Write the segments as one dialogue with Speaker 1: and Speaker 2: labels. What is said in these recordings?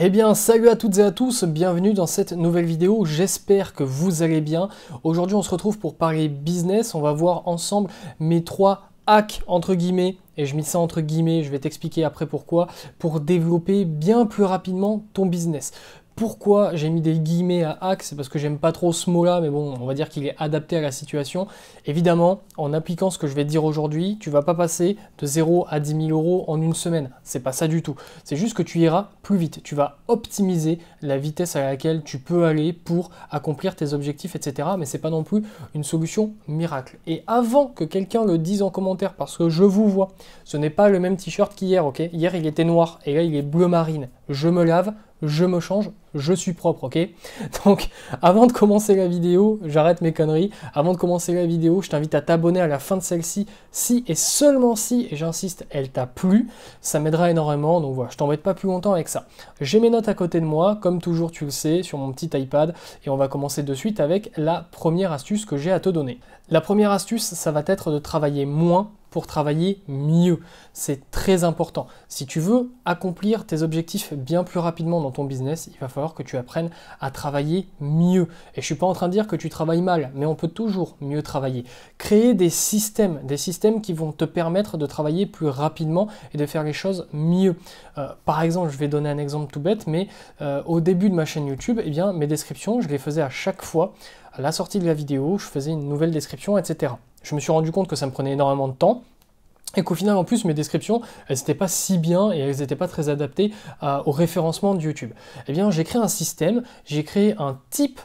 Speaker 1: Eh bien, salut à toutes et à tous, bienvenue dans cette nouvelle vidéo, j'espère que vous allez bien. Aujourd'hui, on se retrouve pour parler business, on va voir ensemble mes 3 hacks, entre guillemets, et je mets ça entre guillemets, je vais t'expliquer après pourquoi, pour développer bien plus rapidement ton business. Pourquoi j'ai mis des guillemets à hack? C'est parce que j'aime pas trop ce mot-là, mais bon, on va dire qu'il est adapté à la situation. Évidemment, en appliquant ce que je vais te dire aujourd'hui, tu vas pas passer de 0 à 10 000 euros en une semaine. C'est pas ça du tout. C'est juste que tu iras plus vite. Tu vas optimiser la vitesse à laquelle tu peux aller pour accomplir tes objectifs, etc. Mais c'est pas non plus une solution miracle. Et avant que quelqu'un le dise en commentaire, parce que je vous vois, ce n'est pas le même t-shirt qu'hier, ok? Hier, il était noir et là, il est bleu marine. Je me lave, je me change, je suis propre, ok? Donc, avant de commencer la vidéo, j'arrête mes conneries. Avant de commencer la vidéo, je t'invite à t'abonner à la fin de celle-ci, si et seulement si, et j'insiste, elle t'a plu, ça m'aidera énormément. Donc voilà, je t'embête pas plus longtemps avec ça. J'ai mes notes à côté de moi, comme toujours, tu le sais, sur mon petit iPad, et on va commencer de suite avec la première astuce que j'ai à te donner. La première astuce, ça va être de travailler moins pour travailler mieux. C'est très important. Si tu veux accomplir tes objectifs bien plus rapidement dans ton business, il va falloir que tu apprennes à travailler mieux. Et je ne suis pas en train de dire que tu travailles mal, mais on peut toujours mieux travailler. Créer des systèmes qui vont te permettre de travailler plus rapidement et de faire les choses mieux. Par exemple, je vais donner un exemple tout bête, mais au début de ma chaîne YouTube, eh bien, mes descriptions, je les faisais à chaque fois. À la sortie de la vidéo, je faisais une nouvelle description, etc. Je me suis rendu compte que ça me prenait énormément de temps et qu'au final, en plus, mes descriptions, elles n'étaient pas si bien et elles n'étaient pas très adaptées au référencement de YouTube. Eh bien, j'ai créé un système, j'ai créé un type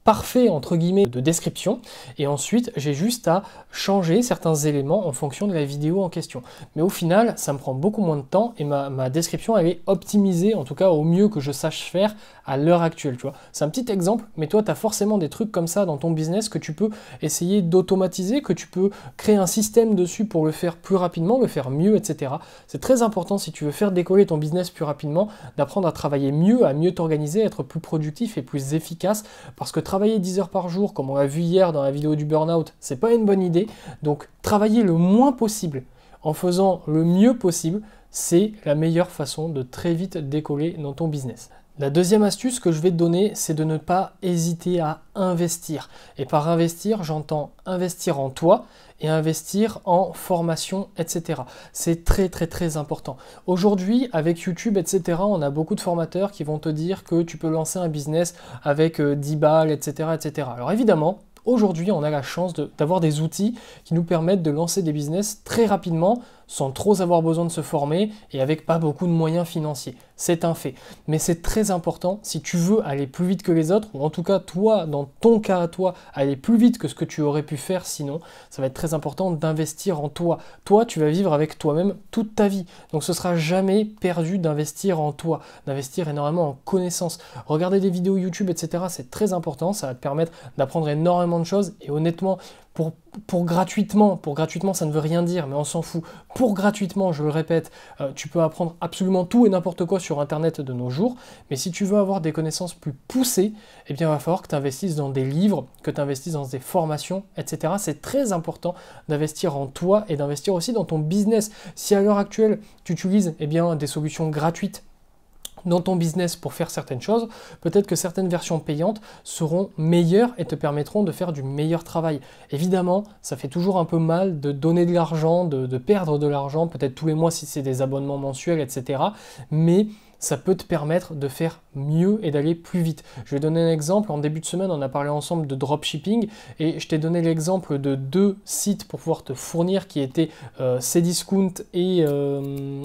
Speaker 1: parfait entre guillemets de description et ensuite j'ai juste à changer certains éléments en fonction de la vidéo en question. Mais au final ça me prend beaucoup moins de temps et ma description elle est optimisée en tout cas au mieux que je sache faire à l'heure actuelle, tu vois. C'est un petit exemple, mais toi tu as forcément des trucs comme ça dans ton business que tu peux essayer d'automatiser, que tu peux créer un système dessus pour le faire plus rapidement, le faire mieux, etc. C'est très important si tu veux faire décoller ton business plus rapidement, d'apprendre à travailler mieux, à mieux t'organiser, être plus productif et plus efficace, parce que travailler 10 heures par jour, comme on l'a vu hier dans la vidéo du burn-out, c'est pas une bonne idée. Donc travailler le moins possible en faisant le mieux possible, c'est la meilleure façon de très vite décoller dans ton business. La deuxième astuce que je vais te donner, c'est de ne pas hésiter à investir. Et par investir, j'entends investir en toi et investir en formation, etc. C'est très important. Aujourd'hui, avec YouTube, etc., on a beaucoup de formateurs qui vont te dire que tu peux lancer un business avec 10 balles, etc. Alors évidemment, aujourd'hui, on a la chance d'avoir des outils qui nous permettent de lancer des business très rapidement, sans trop avoir besoin de se former et avec pas beaucoup de moyens financiers. C'est un fait. Mais c'est très important, si tu veux aller plus vite que les autres, ou en tout cas toi, dans ton cas à toi, aller plus vite que ce que tu aurais pu faire sinon, ça va être très important d'investir en toi. Toi, tu vas vivre avec toi-même toute ta vie. Donc ce sera jamais perdu d'investir en toi, d'investir énormément en connaissances. Regarder des vidéos YouTube, etc., c'est très important, ça va te permettre d'apprendre énormément de choses et honnêtement, pour gratuitement, ça ne veut rien dire, mais on s'en fout. Pour gratuitement, je le répète, tu peux apprendre absolument tout et n'importe quoi sur Internet de nos jours, mais si tu veux avoir des connaissances plus poussées, eh bien, il va falloir que tu investisses dans des livres, que tu investisses dans des formations, etc. C'est très important d'investir en toi et d'investir aussi dans ton business. Si à l'heure actuelle, tu utilises eh bien, des solutions gratuites dans ton business pour faire certaines choses, peut-être que certaines versions payantes seront meilleures et te permettront de faire du meilleur travail. Évidemment, ça fait toujours un peu mal de donner de l'argent, de perdre de l'argent, peut-être tous les mois si c'est des abonnements mensuels, etc. Mais ça peut te permettre de faire mieux et d'aller plus vite. Je vais donner un exemple. En début de semaine, on a parlé ensemble de dropshipping et je t'ai donné l'exemple de 2 sites pour pouvoir te fournir qui étaient Cdiscount et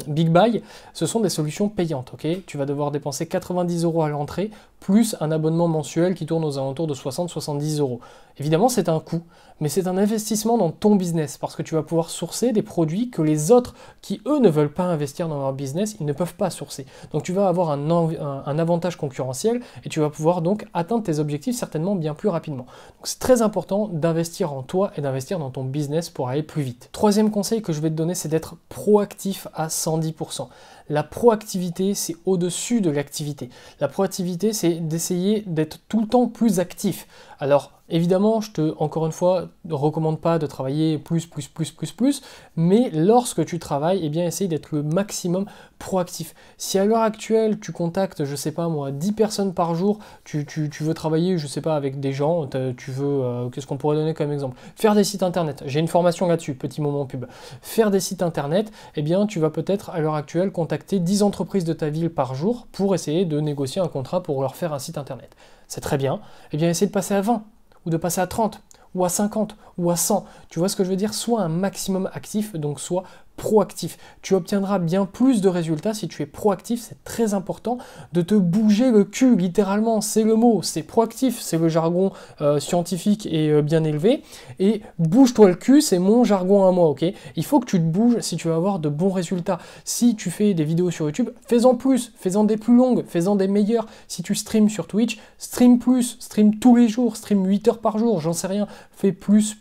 Speaker 1: Big Buy. Ce sont des solutions payantes, ok? Tu vas devoir dépenser 90 € à l'entrée plus un abonnement mensuel qui tourne aux alentours de 60-70 €. Évidemment, c'est un coût, mais c'est un investissement dans ton business parce que tu vas pouvoir sourcer des produits que les autres qui, eux, ne veulent pas investir dans leur business, ils ne peuvent pas sourcer. Donc, tu vas avoir un avantage concurrentiel et tu vas pouvoir donc atteindre tes objectifs certainement bien plus rapidement. Donc, c'est très important d'investir en toi et d'investir dans ton business pour aller plus vite. Troisième conseil que je vais te donner, c'est d'être proactif à 110%. La proactivité, c'est au-dessus de l'activité. La proactivité, c'est d'essayer d'être tout le temps plus actif. Alors, évidemment, encore une fois, ne recommande pas de travailler plus, mais lorsque tu travailles, eh bien, essaye d'être le maximum proactif. Si à l'heure actuelle, tu contactes, je sais pas moi, 10 personnes par jour, tu veux travailler, je sais pas, avec des gens, qu'est-ce qu'on pourrait donner comme exemple? Faire des sites internet. J'ai une formation là-dessus, petit moment pub. Faire des sites internet, eh bien, tu vas peut-être à l'heure actuelle contacter 10 entreprises de ta ville par jour pour essayer de négocier un contrat pour leur faire un site internet. C'est très bien. Eh bien, essaye de passer à 20, ou de passer à 30, ou à 50, ou à 100. Tu vois ce que je veux dire? Sois un maximum actif, donc sois proactif. Tu obtiendras bien plus de résultats si tu es proactif. C'est très important de te bouger le cul, littéralement, c'est le mot, c'est proactif, c'est le jargon scientifique et bien élevé. Et bouge-toi le cul, c'est mon jargon à moi, ok? Il faut que tu te bouges si tu veux avoir de bons résultats. Si tu fais des vidéos sur YouTube, fais-en plus, fais-en des plus longues, fais-en des meilleures. Si tu streams sur Twitch, stream plus, stream tous les jours, stream 8 heures par jour, j'en sais rien. Fais plus,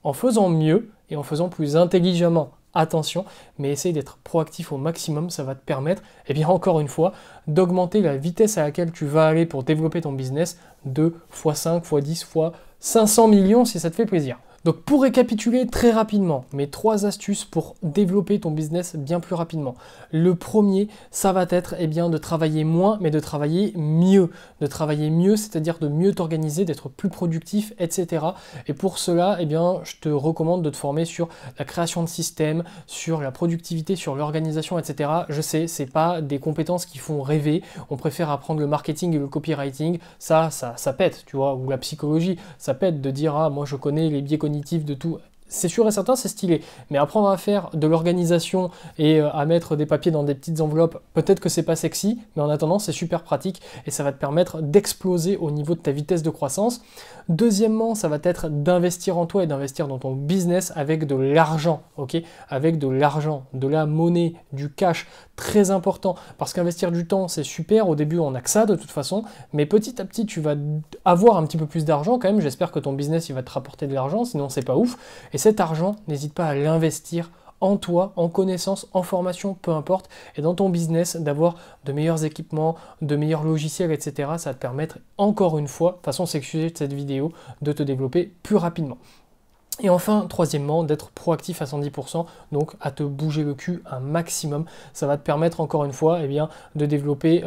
Speaker 1: en faisant mieux et en faisant plus intelligemment. Attention, mais essaye d'être proactif au maximum, ça va te permettre, et bien encore une fois, d'augmenter la vitesse à laquelle tu vas aller pour développer ton business de x5, x10, x500 millions si ça te fait plaisir. Donc pour récapituler très rapidement, mes 3 astuces pour développer ton business bien plus rapidement. Le premier, ça va être de travailler moins, mais de travailler mieux. De travailler mieux, c'est-à-dire de mieux t'organiser, d'être plus productif, etc. Et pour cela, je te recommande de te former sur la création de systèmes, sur la productivité, sur l'organisation, etc. Je sais, c'est pas des compétences qui font rêver. On préfère apprendre le marketing et le copywriting. Ça pète, tu vois, ou la psychologie. Ça pète de dire, ah, moi je connais les biais cognitifs de tout. C'est sûr et certain, c'est stylé. Mais apprendre à faire de l'organisation et à mettre des papiers dans des petites enveloppes, peut-être que c'est pas sexy, mais en attendant, c'est super pratique et ça va te permettre d'exploser au niveau de ta vitesse de croissance. Deuxièmement, ça va être d'investir en toi et d'investir dans ton business avec de l'argent, ok? Avec de l'argent, de la monnaie, du cash, très important. Parce qu'investir du temps, c'est super. Au début, on n'a que ça de toute façon, mais petit à petit, tu vas avoir un petit peu plus d'argent quand même. J'espère que ton business, il va te rapporter de l'argent, sinon c'est pas ouf. Et cet argent, n'hésite pas à l'investir en toi, en connaissances, en formation, peu importe, et dans ton business, d'avoir de meilleurs équipements, de meilleurs logiciels, etc. Ça va te permettre, encore une fois, de toute façon c'est le sujet de cette vidéo, de te développer plus rapidement. Et enfin, troisièmement, d'être proactif à 110%, donc à te bouger le cul un maximum. Ça va te permettre encore une fois de développer,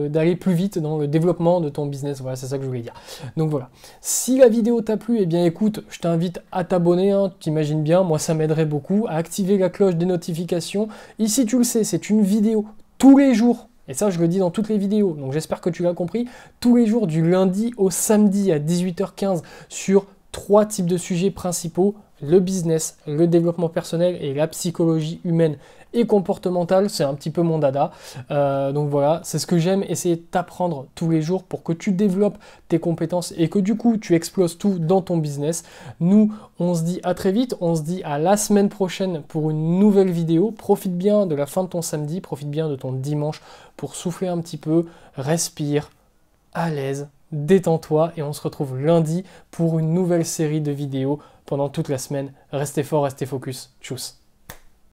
Speaker 1: d'aller plus vite dans le développement de ton business. Voilà, c'est ça que je voulais dire. Donc voilà. Si la vidéo t'a plu, écoute, je t'invite à t'abonner, tu t'imagines bien, moi ça m'aiderait beaucoup, à activer la cloche des notifications. Ici, tu le sais, c'est une vidéo tous les jours. Et ça, je le dis dans toutes les vidéos, donc j'espère que tu l'as compris, tous les jours du lundi au samedi à 18h15 sur 3 types de sujets principaux, le business, le développement personnel et la psychologie humaine et comportementale, c'est un petit peu mon dada. Donc voilà, c'est ce que j'aime, essayer de t'apprendre tous les jours pour que tu développes tes compétences et que du coup, tu exploses tout dans ton business. Nous, on se dit à très vite, on se dit à la semaine prochaine pour une nouvelle vidéo. Profite bien de la fin de ton samedi, profite bien de ton dimanche pour souffler un petit peu, respire, à l'aise, détends-toi et on se retrouve lundi pour une nouvelle série de vidéos pendant toute la semaine. Restez fort, restez focus. Tchuss.